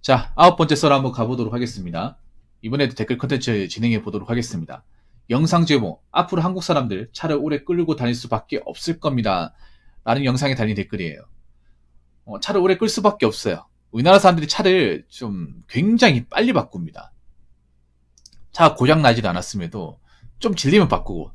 자, 9번째 썰 한번 가보도록 하겠습니다. 이번에도 댓글 컨텐츠 진행해 보도록 하겠습니다. 영상 제목, 앞으로 한국 사람들 차를 오래 끌고 다닐 수밖에 없을 겁니다. 라는 영상에 달린 댓글이에요. 차를 오래 끌 수밖에 없어요. 우리나라 사람들이 차를 좀 굉장히 빨리 바꿉니다. 차가 고장 나지도 않았음에도 좀 질리면 바꾸고,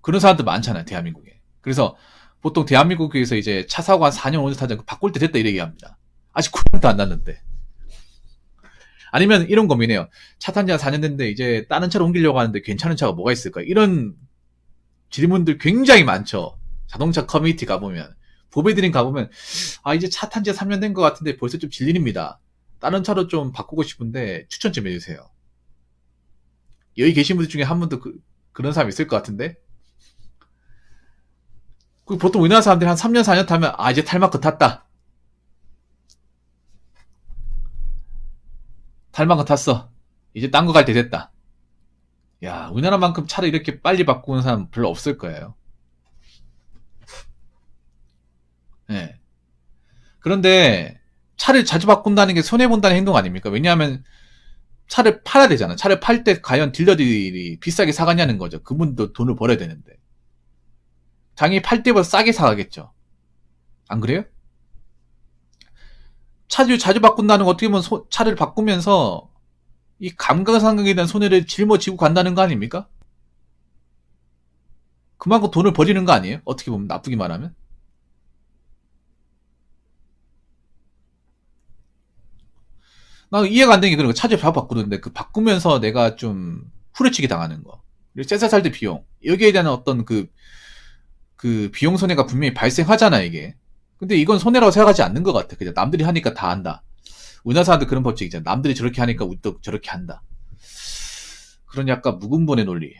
그런 사람들 많잖아요, 대한민국에. 그래서 보통 대한민국에서 이제 차 사고 한 4년, 5년 타지 않고 바꿀 때 됐다 이렇게 얘기합니다. 아직 고장도 안 났는데. 아니면 이런 고민해요. 차 탄 지 한 4년 됐는데 이제 다른 차로 옮기려고 하는데 괜찮은 차가 뭐가 있을까? 이런 질문들 굉장히 많죠. 자동차 커뮤니티 가보면. 보배드림 가보면, 이제 차 탄 지 3년 된 것 같은데 벌써 좀 질립니다. 다른 차로 좀 바꾸고 싶은데 추천 좀 해주세요. 여기 계신 분들 중에 한 분도 그런 사람 있을 것 같은데? 보통 우리나라 사람들이 한 3년, 4년 타면, 이제 탈만큼 탔다. 탈만큼 탔어. 이제 딴 거 갈 때 됐다. 야, 우리나라만큼 차를 이렇게 빨리 바꾸는 사람 별로 없을 거예요. 예. 그런데 차를 자주 바꾼다는 게 손해본다는 행동 아닙니까? 왜냐하면 차를 팔아야 되잖아. 차를 팔 때 과연 딜러들이 비싸게 사가냐는 거죠. 그분도 돈을 벌어야 되는데. 당연히 팔 때보다 싸게 사가겠죠. 안 그래요? 차를 자주 바꾼다는 거 어떻게 보면 차를 바꾸면서 이 감가상각에 대한 손해를 짊어지고 간다는 거 아닙니까? 그만큼 돈을 버리는 거 아니에요? 어떻게 보면 나쁘게 말하면. 나 이해가 안 되는 게 그런 거. 차를 바꾸는데 그 바꾸면서 내가 좀 후려치기 당하는 거. 그리고 새 차 살 때 비용. 여기에 대한 어떤 그 비용 손해가 분명히 발생하잖아, 이게. 근데 이건 손해라고 생각하지 않는 것 같아. 그냥 남들이 하니까 다 한다. 우리나라 사람들 그런 법칙 있잖아. 남들이 저렇게 하니까 우리도 저렇게 한다. 그런 약간 묵은본의 논리.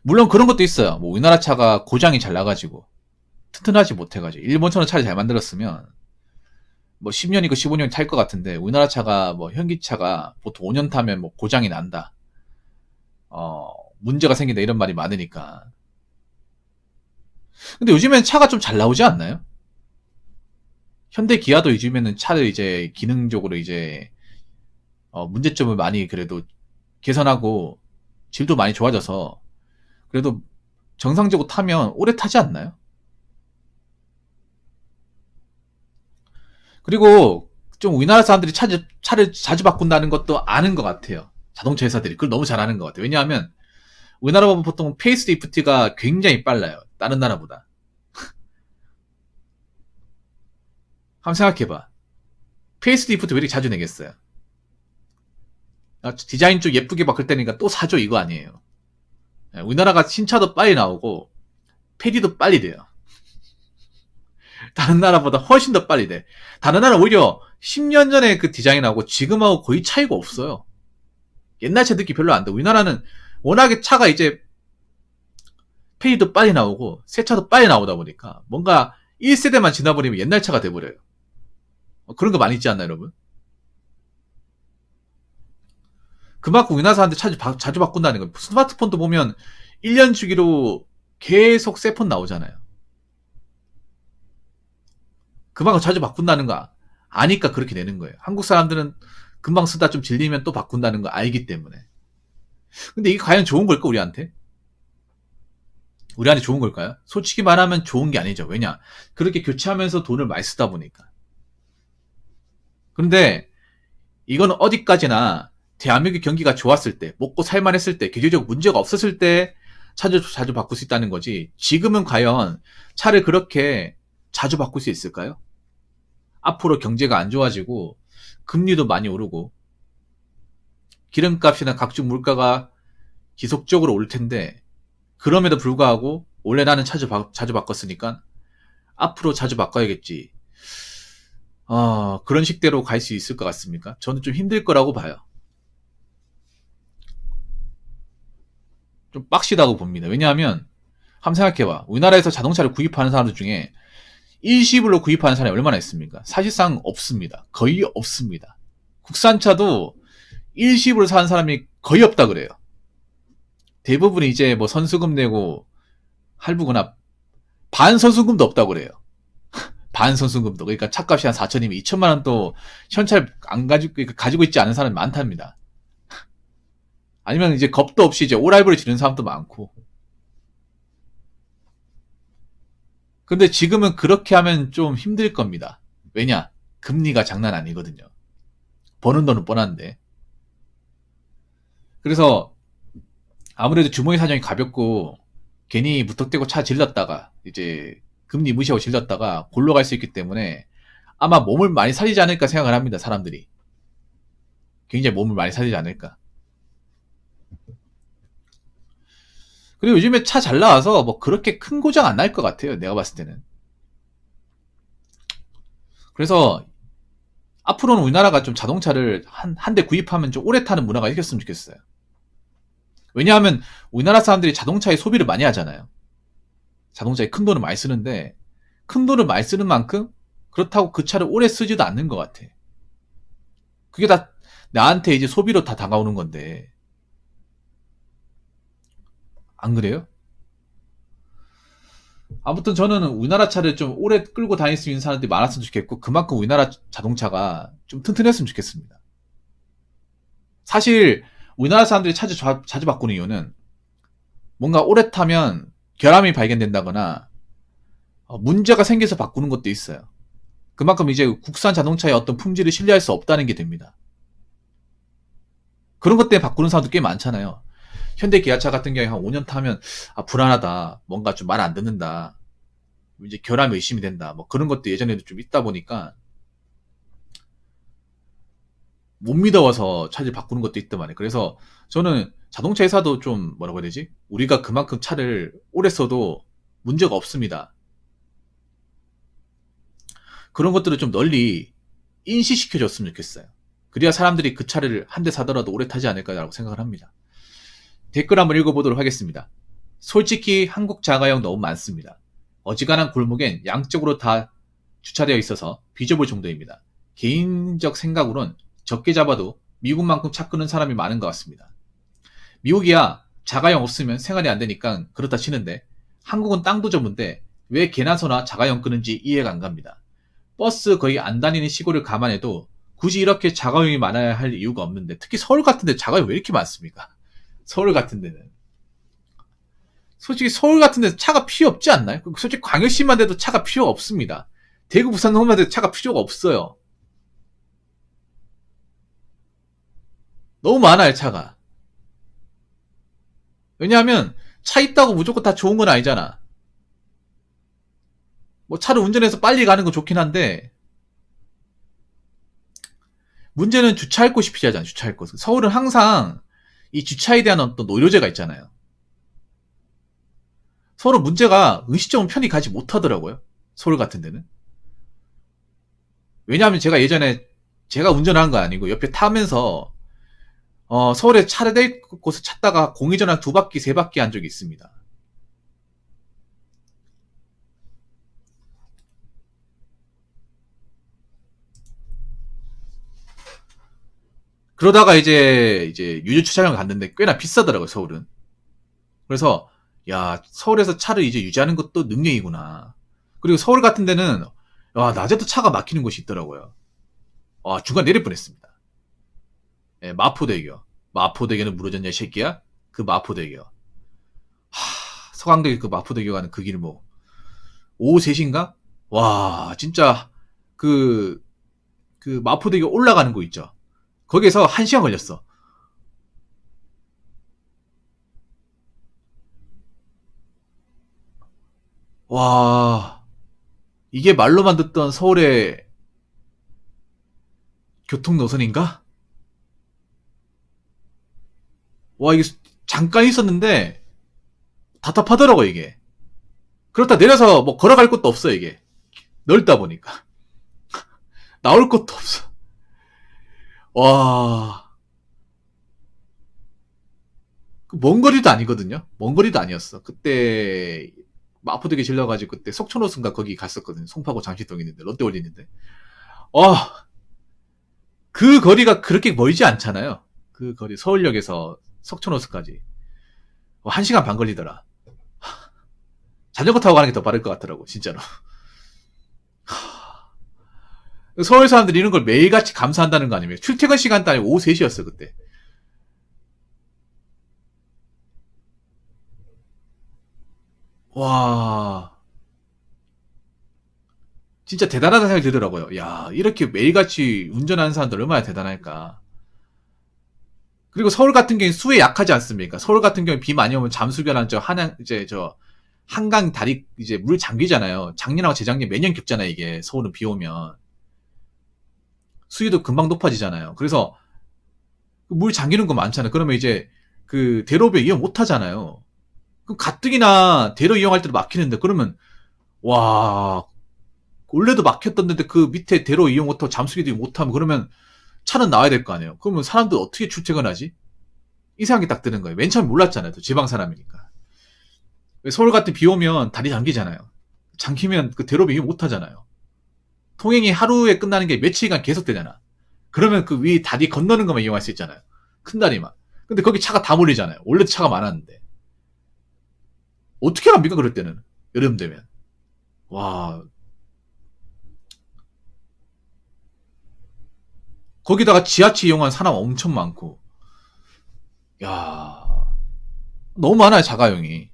물론 그런 것도 있어요. 뭐 우리나라 차가 고장이 잘 나가지고 튼튼하지 못해가지고 일본처럼 차를 잘 만들었으면 뭐 10년이고 15년 탈 것 같은데 우리나라 차가 뭐 현기차가 보통 5년 타면 뭐 고장이 난다. 문제가 생긴다 이런 말이 많으니까. 근데 요즘엔 차가 좀 잘 나오지 않나요? 현대 기아도 요즘에는 차를 이제 기능적으로 이제 문제점을 많이 그래도 개선하고 질도 많이 좋아져서 그래도 정상적으로 타면 오래 타지 않나요? 그리고 좀 우리나라 사람들이 차를 자주 바꾼다는 것도 아는 것 같아요. 자동차 회사들이 그걸 너무 잘하는 것 같아요. 왜냐하면 우리나라 보면 보통 페이스리프트가 굉장히 빨라요. 다른 나라보다. 한번 생각해봐. 페이스리프트 왜 이렇게 자주 내겠어요? 디자인 좀 예쁘게 바꿀 때니까 또 사줘 이거 아니에요. 우리나라가 신차도 빨리 나오고 페디도 빨리 돼요. 다른 나라보다 훨씬 더 빨리 돼. 다른 나라는 오히려 10년 전에 그 디자인하고 지금하고 거의 차이가 없어요. 옛날 차 느낌 별로 안 돼. 우리나라는 워낙에 차가 이제 페이도 빨리 나오고 새 차도 빨리 나오다 보니까 뭔가 1세대만 지나버리면 옛날 차가 돼버려요. 그런 거 많이 있지 않나요, 여러분? 그만큼 우리나라 사람들 자주 바꾼다는 거예요. 스마트폰도 보면 1년 주기로 계속 새 폰 나오잖아요. 그만큼 자주 바꾼다는 거 아니까 그렇게 되는 거예요. 한국 사람들은 금방 쓰다 좀 질리면 또 바꾼다는 거 알기 때문에. 근데 이게 과연 좋은 걸까, 우리한테? 우리한테 좋은 걸까요? 솔직히 말하면 좋은 게 아니죠. 왜냐? 그렇게 교체하면서 돈을 많이 쓰다 보니까. 그런데 이건 어디까지나 대한민국 경기가 좋았을 때, 먹고 살만했을 때, 경제적 문제가 없었을 때 자주 바꿀 수 있다는 거지. 지금은 과연 차를 그렇게 자주 바꿀 수 있을까요? 앞으로 경제가 안 좋아지고 금리도 많이 오르고 기름값이나 각종 물가가 지속적으로 오를 텐데 그럼에도 불구하고 원래 나는 자주 바꿨으니까 앞으로 자주 바꿔야겠지. 그런 식대로 갈 수 있을 것 같습니까? 저는 좀 힘들 거라고 봐요. 좀 빡시다고 봅니다. 왜냐하면 한번 생각해봐. 우리나라에서 자동차를 구입하는 사람들 중에 일시불로 구입하는 사람이 얼마나 있습니까? 사실상 없습니다. 거의 없습니다. 국산차도 일시불로 사는 사람이 거의 없다 그래요. 대부분 이제 뭐 선수금 내고 할부거나 반선순금도 없다고 그래요. 반선순금도. 그러니까 차값이 한 4천이면 2천만 원도 현찰 안 가지고, 그러니까 가지고 있지 않은 사람이 많답니다. 아니면 이제 겁도 없이 이제 오라이브를 지르는 사람도 많고. 근데 지금은 그렇게 하면 좀 힘들 겁니다. 왜냐? 금리가 장난 아니거든요. 버는 돈은 뻔한데. 그래서 아무래도 주머니 사정이 가볍고 괜히 무턱대고 차 질렀다가 이제 금리 무시하고 질렀다가 골로 갈 수 있기 때문에 아마 몸을 많이 살리지 않을까 생각을 합니다. 사람들이. 굉장히 몸을 많이 살리지 않을까. 그리고 요즘에 차 잘 나와서 뭐 그렇게 큰 고장 안 날 것 같아요. 내가 봤을 때는. 그래서 앞으로는 우리나라가 좀 자동차를 한 대 구입하면 좀 오래 타는 문화가 생겼으면 좋겠어요. 왜냐하면 우리나라 사람들이 자동차에 소비를 많이 하잖아요. 자동차에 큰 돈을 많이 쓰는데 큰 돈을 많이 쓰는 만큼 그렇다고 그 차를 오래 쓰지도 않는 것 같아. 그게 다 나한테 이제 소비로 다 다가오는 건데 안 그래요? 아무튼 저는 우리나라 차를 좀 오래 끌고 다닐 수 있는 사람들이 많았으면 좋겠고 그만큼 우리나라 자동차가 좀 튼튼했으면 좋겠습니다. 사실 우리나라 사람들이 차를 자주 바꾸는 이유는 뭔가 오래 타면 결함이 발견된다거나 문제가 생겨서 바꾸는 것도 있어요. 그만큼 이제 국산 자동차의 어떤 품질을 신뢰할 수 없다는 게 됩니다. 그런 것 때문에 바꾸는 사람도 꽤 많잖아요. 현대 기아차 같은 경우에 한 5년 타면 불안하다, 뭔가 좀 말 안 듣는다, 이제 결함이 의심이 된다, 뭐 그런 것도 예전에도 좀 있다 보니까 못 믿어서 차를 바꾸는 것도 있단 말이에요. 그래서 저는 자동차 회사도 좀 뭐라고 해야 되지? 우리가 그만큼 차를 오래 써도 문제가 없습니다. 그런 것들을 좀 널리 인식시켜줬으면 좋겠어요. 그래야 사람들이 그 차를 한 대 사더라도 오래 타지 않을까라고 생각을 합니다. 댓글 한번 읽어보도록 하겠습니다. 솔직히 한국 자가용 너무 많습니다. 어지간한 골목엔 양쪽으로 다 주차되어 있어서 비좁을 정도입니다. 개인적 생각으론 적게 잡아도 미국만큼 차 끄는 사람이 많은 것 같습니다. 미국이야 자가용 없으면 생활이 안 되니까 그렇다 치는데 한국은 땅도 좁은데 왜 개나소나 자가용 끄는지 이해가 안 갑니다. 버스 거의 안 다니는 시골을 감안해도 굳이 이렇게 자가용이 많아야 할 이유가 없는데 특히 서울 같은 데 자가용 왜 이렇게 많습니까? 서울 같은 데는. 솔직히 서울 같은 데서 차가 필요 없지 않나요? 솔직히 광역시만 돼도 차가 필요가 없습니다. 대구, 부산, 서울만 돼도 차가 필요가 없어요. 너무 많아요, 차가. 왜냐하면 차 있다고 무조건 다 좋은 건 아니잖아. 뭐 차를 운전해서 빨리 가는 건 좋긴 한데 문제는 주차할 곳이 필요하잖아. 주차할 곳. 서울은 항상 이 주차에 대한 어떤 노려제가 있잖아요. 서로 문제가 의식적으로 편히 가지 못하더라고요. 서울 같은 데는. 왜냐하면 제가 예전에 제가 운전한 거 아니고 옆에 타면서 서울에 차를 댈 곳을 찾다가 공회전한 2바퀴, 3바퀴 한 적이 있습니다. 그러다가 이제 유주 주차장을 갔는데 꽤나 비싸더라고요, 서울은. 그래서 야, 서울에서 차를 이제 유지하는 것도 능력이구나. 그리고 서울 같은 데는 낮에도 차가 막히는 곳이 있더라고요. 중간 내릴 뻔했습니다. 예, 마포대교. 마포대교는 무너졌냐, 이 새끼야? 그 마포대교. 서강대교 그 마포대교 가는 그 길목. 오후 3시인가? 와, 진짜, 그 마포대교 올라가는 거 있죠. 거기에서 1시간 걸렸어. 와, 이게 말로만 듣던 서울의 교통 노선인가? 와, 이게 잠깐 있었는데 답답하더라고, 이게. 그렇다 내려서 뭐 걸어갈 곳도 없어, 이게. 넓다 보니까. 나올 곳도 없어. 와, 먼 거리도 아니거든요. 먼 거리도 아니었어. 그때 마포대교 질러가지고 그때 속초노선가 거기 갔었거든요. 송파구 잠시동 있는데 롯데월드 있는데. 그 거리가 그렇게 멀지 않잖아요. 그 거리 서울역에서 석촌호수까지 1시간 반 걸리더라. 자전거 타고 가는 게 더 빠를 것 같더라고, 진짜로. 서울 사람들이 이런 걸 매일같이 감사한다는 거 아니에요? 출퇴근 시간도 아니고 오후 3시였어, 그때. 와, 진짜 대단하다는 생각이 들더라고요. 야, 이렇게 매일같이 운전하는 사람들 얼마나 대단할까. 그리고 서울 같은 경우에 수에 약하지 않습니까? 서울 같은 경우에 비 많이 오면 잠수변한 한강 다리 이제 물 잠기잖아요. 작년하고 재작년 매년 겹잖아요, 이게. 서울은 비 오면. 수위도 금방 높아지잖아요. 그래서 물 잠기는 거 많잖아요. 그러면 이제 그 대로배 이용 못 하잖아요. 그 가뜩이나 대로 이용할 때도 막히는데 그러면 와, 원래도 막혔던데 그 밑에 대로 이용 못하고 잠수기도 못하면 그러면 차는 나와야 될 거 아니에요. 그러면 사람들 어떻게 출퇴근하지? 이 생각이 딱 드는 거예요. 맨 처음에 몰랐잖아요. 또 지방 사람이니까. 서울 같은 비 오면 다리 잠기잖아요. 잠기면 그 대로비 이용 못 하잖아요. 통행이 하루에 끝나는 게 며칠간 계속되잖아. 그러면 그 위 다리 건너는 것만 이용할 수 있잖아요. 큰 다리만. 근데 거기 차가 다 몰리잖아요. 원래도 차가 많았는데. 어떻게 합니까, 그럴 때는? 여름 되면. 와. 거기다가 지하철 이용한 사람 엄청 많고. 야, 너무 많아요, 자가용이.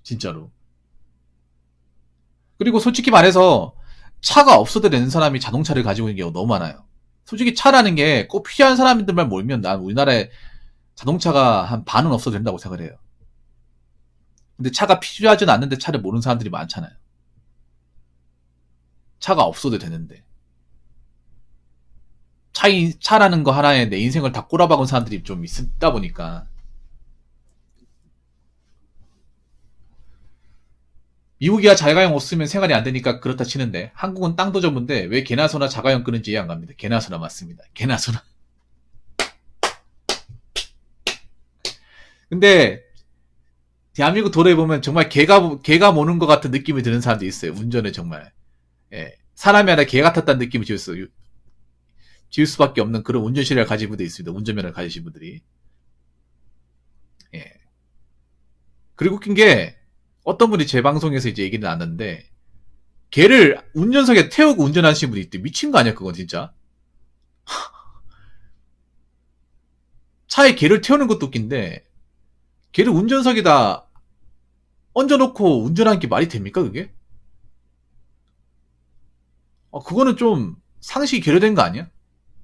진짜로. 그리고 솔직히 말해서 차가 없어도 되는 사람이 자동차를 가지고 있는 경우가 너무 많아요. 솔직히 차라는 게 꼭 필요한 사람들만 몰면 난 우리나라에 자동차가 한 반은 없어도 된다고 생각을 해요. 근데 차가 필요하진 않는데 차를 모르는 사람들이 많잖아요. 차가 없어도 되는데. 차라는 거 하나에 내 인생을 다 꼬라박은 사람들이 좀 있다 보니까. 미국이야 자가용 없으면 생활이 안 되니까 그렇다 치는데 한국은 땅도 좁은데 왜 개나 소나 자가용 끄는지 이해 안 갑니다. 개나 소나 맞습니다. 개나 소나. 근데 대한민국 도로에 보면 정말 개가 모는 것 같은 느낌이 드는 사람도 있어요. 운전에 정말. 예. 사람이 아니라 개 같았다는 느낌을 지을 수밖에 없는 그런 운전 실력을 가진 분들이 있습니다. 운전면허를 가지신 분들이. 예. 그리고 웃긴 게 어떤 분이 제 방송에서 이제 얘기를 나눴는데 걔를 운전석에 태우고 운전하시는 분이 있대. 미친 거 아니야 그건 진짜. 차에 걔를 태우는 것도 웃긴데 걔를 운전석에다 얹어놓고 운전하는 게 말이 됩니까 그게? 그거는 좀 상식이 결여된 거 아니야?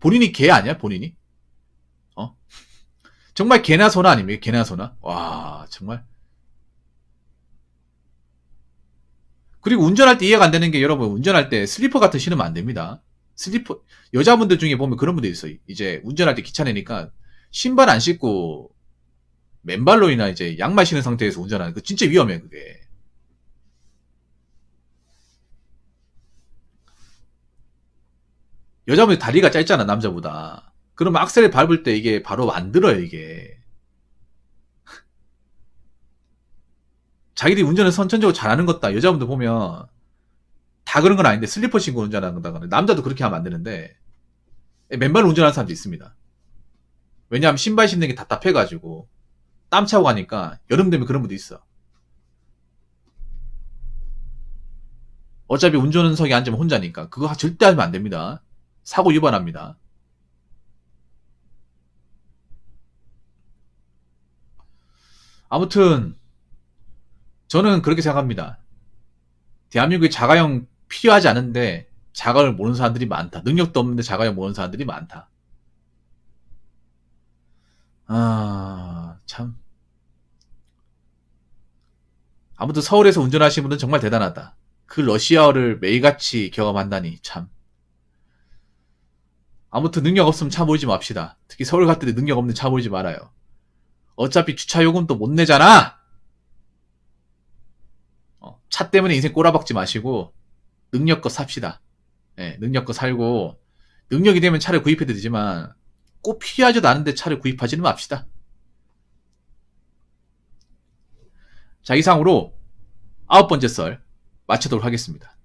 본인이 개 아니야 본인이? 어? 정말 개나 소나 아닙니까? 개나 소나? 와 정말. 그리고 운전할 때 이해가 안 되는 게 여러분 운전할 때 슬리퍼 같은 신으면 안 됩니다. 슬리퍼 여자분들 중에 보면 그런 분들 있어요. 이제 운전할 때 귀찮으니까 신발 안 신고 맨발로이나 이제 양말 신은 상태에서 운전하는 거 진짜 위험해 그게. 여자분들 다리가 짧잖아 남자보다. 그러면 악셀을 밟을 때 이게 바로 안 들어요 이게. 자기들이 운전을 선천적으로 잘하는 것다. 여자분들 보면 다 그런 건 아닌데 슬리퍼 신고 운전한다거나 남자도 그렇게 하면 안 되는데 맨발로 운전하는 사람도 있습니다. 왜냐하면 신발 신는 게 답답해가지고 땀 차고 가니까 여름 되면 그런 분도 있어. 어차피 운전석에 앉으면 혼자니까 그거 절대 하면 안 됩니다. 사고 유발합니다. 아무튼 저는 그렇게 생각합니다. 대한민국에 자가용 필요하지 않은데 자가용을 모르는 사람들이 많다. 능력도 없는데 자가용 모르는 사람들이 많다. 참. 아무튼 서울에서 운전하시는 분은 정말 대단하다. 그 러시아어를 매일같이 경험한다니 참. 아무튼 능력 없으면 차 몰지 맙시다. 특히 서울 갈 때 능력 없는 차 몰지 말아요. 어차피 주차 요금도 못 내잖아. 차 때문에 인생 꼬라박지 마시고 능력껏 삽시다. 네, 능력껏 살고 능력이 되면 차를 구입해도 되지만 꼭 필요하지도 않은데 차를 구입하지는 맙시다. 자 이상으로 9번째 썰 마치도록 하겠습니다.